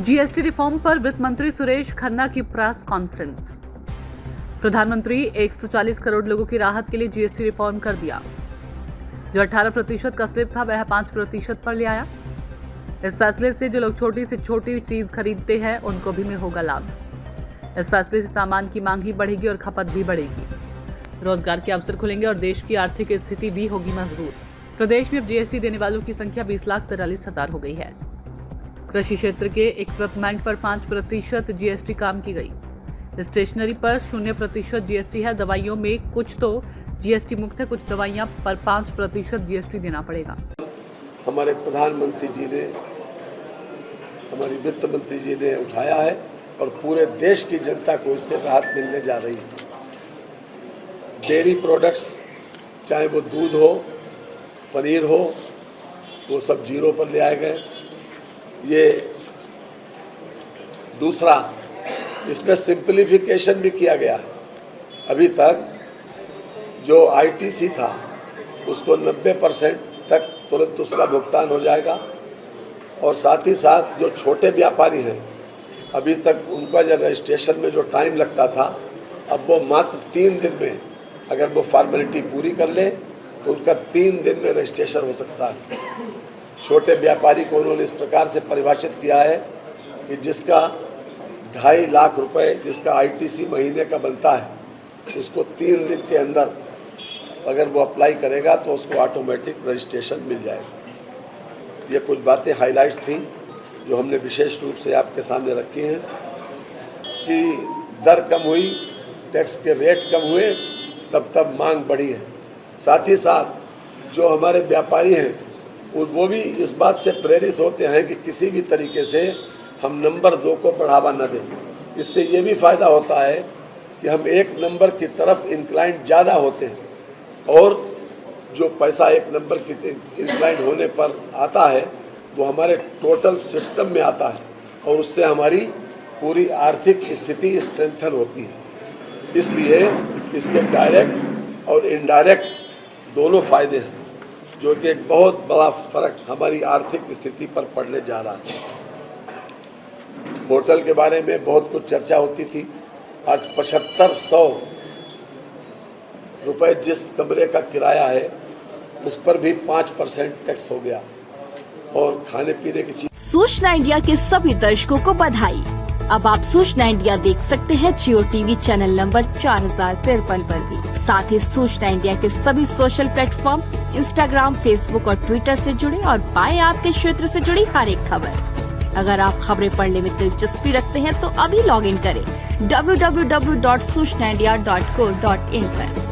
GST reform पर वित्त मंत्री सुरेश खन्ना की प्रेस कॉन्फ्रेंस। प्रधानमंत्री 140 करोड़ लोगों की राहत के लिए जीएसटी रिफॉर्म कर दिया। जो 18% का स्लिप था वह 5% पर ले आया। इस फैसले से जो लोग छोटी से छोटी चीज खरीदते हैं उनको भी में होगा लाभ। इस फैसले से सामान की मांग ही बढ़ेगी और खपत भी बढ़ेगी। रोजगार के अवसर खुलेंगे और देश की आर्थिक स्थिति भी होगी मजबूत। प्रदेश में अब जीएसटी देने वालों की संख्या 20,43,000 हो गई है। कृषि क्षेत्र के इक्विपमेंट पर 5% जीएसटी काम की गई। स्टेशनरी पर 0% जीएसटी है। दवाइयों में कुछ तो जीएसटी मुक्त है, कुछ दवाइयां पर 5% जीएसटी देना पड़ेगा। हमारे प्रधानमंत्री जी ने, हमारी वित्त मंत्री जी ने उठाया है और पूरे देश की जनता को इससे राहत मिलने जा रही है। डेयरी प्रोडक्ट्स, चाहे वो दूध हो, पनीर हो, वो सब जीरो पर ले आए गए। ये दूसरा, इसमें सिंप्लीफिकेशन भी किया गया। अभी तक जो आईटीसी था उसको 90% तक तुरंत उसका भुगतान हो जाएगा और साथ ही साथ जो छोटे व्यापारी हैं, अभी तक उनका जो रजिस्ट्रेशन में जो टाइम लगता था, अब वो मात्र 3 दिन में अगर वो फॉर्मेलिटी पूरी कर ले तो उनका 3 दिन में रजिस्ट्रेशन हो सकता है। छोटे व्यापारी को उन्होंने इस प्रकार से परिभाषित किया है कि जिसका 2.5 लाख रुपए जिसका आईटीसी महीने का बनता है, उसको 3 दिन के अंदर अगर वो अप्लाई करेगा तो उसको ऑटोमेटिक रजिस्ट्रेशन मिल जाएगा। ये कुछ बातें हाईलाइट्स थी जो हमने विशेष रूप से आपके सामने रखी हैं कि दर कम हुई, टैक्स के रेट कम हुए, तब मांग बढ़ी है। साथ ही साथ जो हमारे व्यापारी हैं वो भी इस बात से प्रेरित होते हैं कि किसी भी तरीके से हम नंबर 2 को बढ़ावा न दें। इससे ये भी फ़ायदा होता है कि हम 1 नंबर की तरफ इंक्लाइंड ज़्यादा होते हैं और जो पैसा 1 नंबर की इंक्लाइंड होने पर आता है वो हमारे टोटल सिस्टम में आता है और उससे हमारी पूरी आर्थिक स्थिति स्ट्रेंथन होती है। इसलिए इसके डायरेक्ट और इनडायरेक्ट दोनों फ़ायदे हैं, जो कि एक बहुत बड़ा फर्क हमारी आर्थिक स्थिति पर पड़ने जा रहा है। होटल के बारे में बहुत कुछ चर्चा होती थी। आज 7500 रुपए जिस कमरे का किराया है उस पर भी 5% टैक्स हो गया और खाने पीने की चीज। सूचना इंडिया के सभी दर्शकों को बधाई। अब आप सूचना इंडिया देख सकते हैं जियो टीवी चैनल नंबर 4053 पर भी। साथ ही सूचना इंडिया के सभी सोशल प्लेटफॉर्म इंस्टाग्राम, फेसबुक और ट्विटर से जुड़े और पाएं आपके क्षेत्र से जुड़ी हर एक खबर। अगर आप खबरें पढ़ने में दिलचस्पी रखते हैं तो अभी लॉग इन करें www.सूचनाindia.co.in पर।